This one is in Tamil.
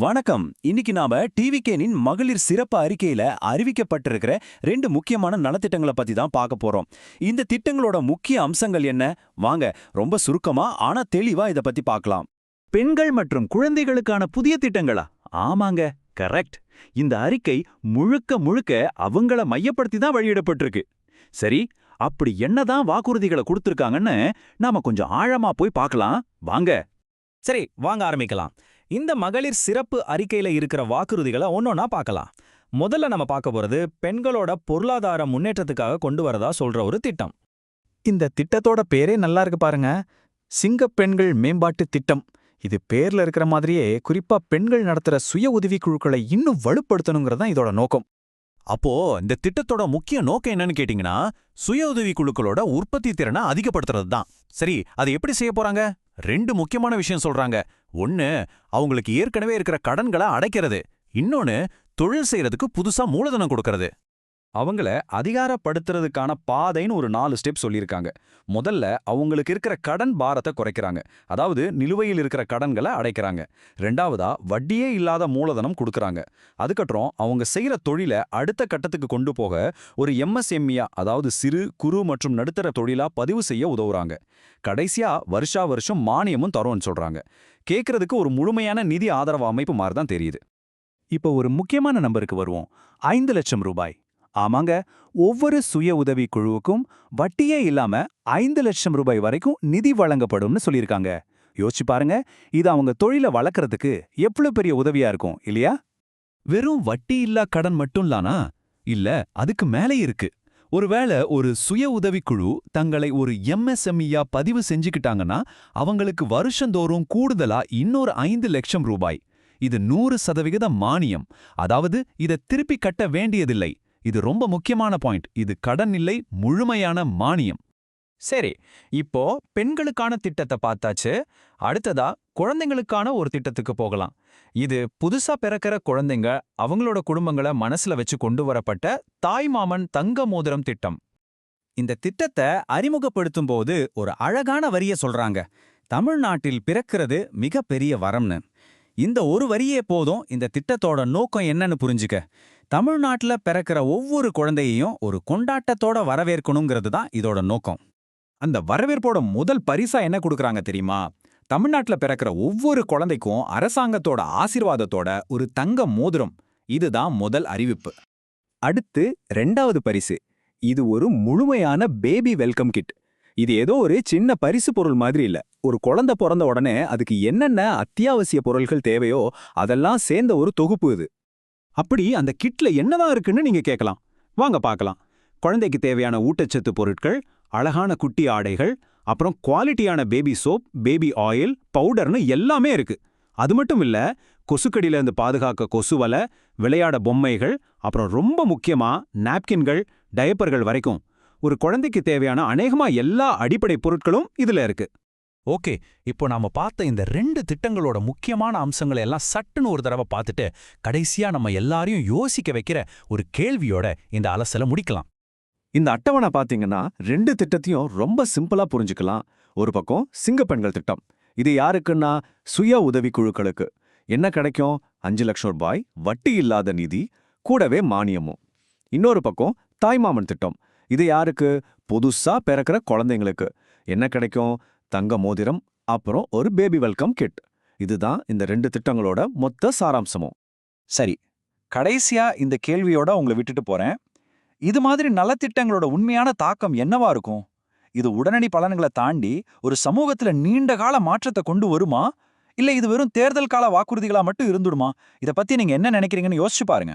வணக்கம். இன்னைக்கு நாம டிவிகேனின் மகளிர் சிறப்பு அறிக்கையில அறிவிக்கப்பட்டிருக்கிற 2 முக்கியமான நலத்திட்டங்களை பத்தி தான் பார்க்க போறோம். இந்த திட்டங்களோட முக்கிய அம்சங்கள் என்ன? வாங்க ரொம்ப சுருக்கமா ஆனா தெளிவா இத பத்தி பார்க்கலாம். பெண்கள் மற்றும் குழந்தைகளுக்கான புதிய திட்டங்களா? ஆமாங்க, கரெக்ட். இந்த அறிக்கை முழுக்க முழுக்க அவங்கள மையப்படுத்தி தான் வெளியிடப்பட்டிருக்கு. சரி, அப்படி என்னதான் வாக்குறுதிகளை கொடுத்திருக்காங்கன்னு நாம கொஞ்சம் ஆழமா போய் பார்க்கலாம் வாங்க. சரி, வாங்க ஆரம்பிக்கலாம். இந்த மகளிர் சிறப்பு அறிக்கையில இருக்கிற வாக்குறுதிகளை ஒன்னொன்னா பார்க்கலாம். முதல்ல நம்ம பார்க்க போறது பெண்களோட பொருளாதார முன்னேற்றத்துக்காக கொண்டு வரதா சொல்ற ஒரு திட்டம். இந்த திட்டத்தோட பேரே நல்லா இருக்கு பாருங்க. சிங்கப் பெண்கள் மேம்பாட்டு திட்டம். இது பேர்ல இருக்கிற மாதிரியே குறிப்பா பெண்கள் நடத்துற சுய உதவி குழுக்களை இன்னும் வலுப்படுத்தணுங்கிறதான் இதோட நோக்கம். அப்போ இந்த திட்டத்தோட முக்கிய நோக்கம் என்னன்னு கேட்டீங்கன்னா, சுய உதவி குழுக்களோட உற்பத்தி திறனை அதிகப்படுத்துறது தான். சரி, அது எப்படி செய்ய போறாங்க? 2 முக்கியமான விஷயம் சொல்றாங்க. ஒன்னு, அவங்களுக்கு ஏற்கனவே இருக்கிற கடன்களை அடைக்கிறது. இன்னொன்னு, தொழில் செய்யறதுக்கு புதுசா மூலதனம் கொடுக்கறது. அவங்கள அதிகாரப்படுத்துறதுக்கான பாதைன்னு ஒரு 4 ஸ்டெப் சொல்லியிருக்காங்க. முதல்ல அவங்களுக்கு இருக்கிற கடன் பாரத்தை குறைக்கிறாங்க. அதாவது நிலுவையில் இருக்கிற கடன்களை அடைக்கிறாங்க. ரெண்டாவதா வட்டியே இல்லாத மூலதனம் கொடுக்கறாங்க. அதுக்கப்புறம் அவங்க செய்யற தொழிலை அடுத்த கட்டத்துக்கு கொண்டு போக ஒரு எம்எஸ்எம்இயா, அதாவது சிறு குறு மற்றும் நடுத்தர தொழிலா பதிவு செய்ய உதவுறாங்க. கடைசியா வருஷா வருஷம் மானியமும் தரோன்னு சொல்றாங்க. கேட்கறதுக்கு ஒரு முழுமையான நிதி ஆதரவு அமைப்பு மாதிரி தான் தெரியுது. இப்போ ஒரு முக்கியமான நம்பருக்கு வருவோம். 5 லட்சம் ரூபாய். ஆமாங்க, ஒவ்வொரு சுய உதவி குழுவுக்கும் வட்டியே இல்லாம 5 லட்சம் ரூபாய் வரைக்கும் நிதி வழங்கப்படும்னு சொல்லியிருக்காங்க. யோசிச்சு பாருங்க, இது அவங்க தொழிலை வளர்க்கறதுக்கு எவ்வளவு பெரிய உதவியா இருக்கும் இல்லையா? வெறும் வட்டி இல்லா கடன் மட்டும் இல்லனா? இல்ல, அதுக்கு மேலே இருக்கு. ஒருவேளை ஒரு சுய உதவிக்குழு தங்களை ஒரு எம்எஸ்எம்இயா பதிவு செஞ்சுக்கிட்டாங்கன்னா, அவங்களுக்கு வருஷந்தோறும் கூடுதலா இன்னொரு 5 லட்சம் ரூபாய். இது 100% மானியம். அதாவது இதை திருப்பி கட்ட வேண்டியதில்லை. இது ரொம்ப முக்கியமான பாயிண்ட். இது கடன் இல்லை, முழுமையான மானியம். சரி, இப்போ பெண்களுக்கான திட்டத்தை பார்த்தாச்சு. அடுத்ததா குழந்தைங்களுக்கான ஒரு திட்டத்துக்கு போகலாம். இது புதுசா பிறக்கிற குழந்தைங்க அவங்களோட குடும்பங்களை மனசுல வச்சு கொண்டு வரப்பட்ட தாய்மாமன் தங்க மோதிரம் திட்டம். இந்த திட்டத்தை அறிமுகப்படுத்தும் போது ஒரு அழகான வரிய சொல்றாங்க. தமிழ்நாட்டில் பிறக்கிறது மிகப்பெரிய வரம்னு. இந்த ஒரு வரியே போதும் இந்த திட்டத்தோட நோக்கம் என்னன்னு புரிஞ்சுக்க. தமிழ்நாட்டுல பிறக்கிற ஒவ்வொரு குழந்தையையும் ஒரு கொண்டாட்டத்தோட வரவேற்கணுங்கிறது தான் இதோட நோக்கம். அந்த வரவேற்போட முதல் பரிசா என்ன கொடுக்கறாங்க தெரியுமா? தமிழ்நாட்டுல பிறக்கிற ஒவ்வொரு குழந்தைக்கும் அரசாங்கத்தோட ஆசீர்வாதத்தோட ஒரு தங்க மோதிரம். இதுதான் முதல் அறிவிப்பு. அடுத்து 2வது பரிசு. இது ஒரு முழுமையான பேபி வெல்கம் கிட். இது ஏதோ ஒரு சின்ன பரிசு பொருள் மாதிரி இல்ல. ஒரு குழந்தை பிறந்த உடனே அதுக்கு என்னென்ன அத்தியாவசிய பொருள்கள் தேவையோ அதெல்லாம் சேர்ந்த ஒரு தொகுப்பு இது. அப்படி அந்த கிட்ல என்னதான் இருக்குன்னு நீங்க கேட்கலாம். வாங்க பார்க்கலாம். குழந்தைக்கு தேவையான ஊட்டச்சத்து பொருட்கள், அழகான குட்டி ஆடைகள், அப்புறம் குவாலிட்டியான பேபி சோப், பேபி ஆயில், பவுடர்னு எல்லாமே இருக்கு. அது மட்டும் இல்ல, கொசுக்கடியில இருந்து பாதுகாக்க கொசுவலை, விளையாட பொம்மைகள், அப்புறம் ரொம்ப முக்கியமா நாப்கின்கள், டயப்பர்கள் வரைக்கும் ஒரு குழந்தைக்கு தேவையான அநேகமா எல்லா அடிப்படை பொருட்களும் இதுல இருக்கு. ஓகே, இப்போ நாம பார்த்த இந்த 2 திட்டங்களோட முக்கியமான அம்சங்களை எல்லாம் சட்டுன்னு ஒரு தடவை பார்த்துட்டு, கடைசியா நம்ம எல்லாரையும் யோசிக்க வைக்கிற ஒரு கேள்வியோட இந்த அலசலை முடிக்கலாம். இந்த அட்டவணை பாத்தீங்கன்னா 2 திட்டத்தையும் ரொம்ப சிம்பிளா புரிஞ்சுக்கலாம். ஒரு பக்கம் சிங்கப்பெண்கள் திட்டம். இது யாருக்குன்னா சுய உதவி குழுக்களுக்கு. என்ன கிடைக்கும்? 5 லட்சம் ரூபாய், வட்டி இல்லாத நிதி, கூடவே மானியமும். இன்னொரு பக்கம் தாய்மாமன் திட்டம். இது யாருக்கு? புதுசா பிறக்கிற குழந்தைங்களுக்கு. என்ன கிடைக்கும்? தங்க மோதிரம், அப்புறம் ஒரு பேபி வெல்கம் கிட். இதுதான் இந்த 2 திட்டங்களோட மொத்த சாராம்சமும். சரி, கடைசியா இந்த கேள்வியோட உங்களை விட்டுட்டு போறேன். இது மாதிரி நலத்திட்டங்களோட உண்மையான தாக்கம் என்னவா இருக்கும்? இது உடனடி பலன்களை தாண்டி ஒரு சமூகத்துல நீண்ட கால மாற்றத்தை கொண்டு வருமா? இல்ல இது வெறும் தேர்தல் கால வாக்குறுதிகளா மட்டும் இருந்துடுமா? இத பத்தி நீங்க என்ன நினைக்கிறீங்கன்னு யோசிச்சு பாருங்க.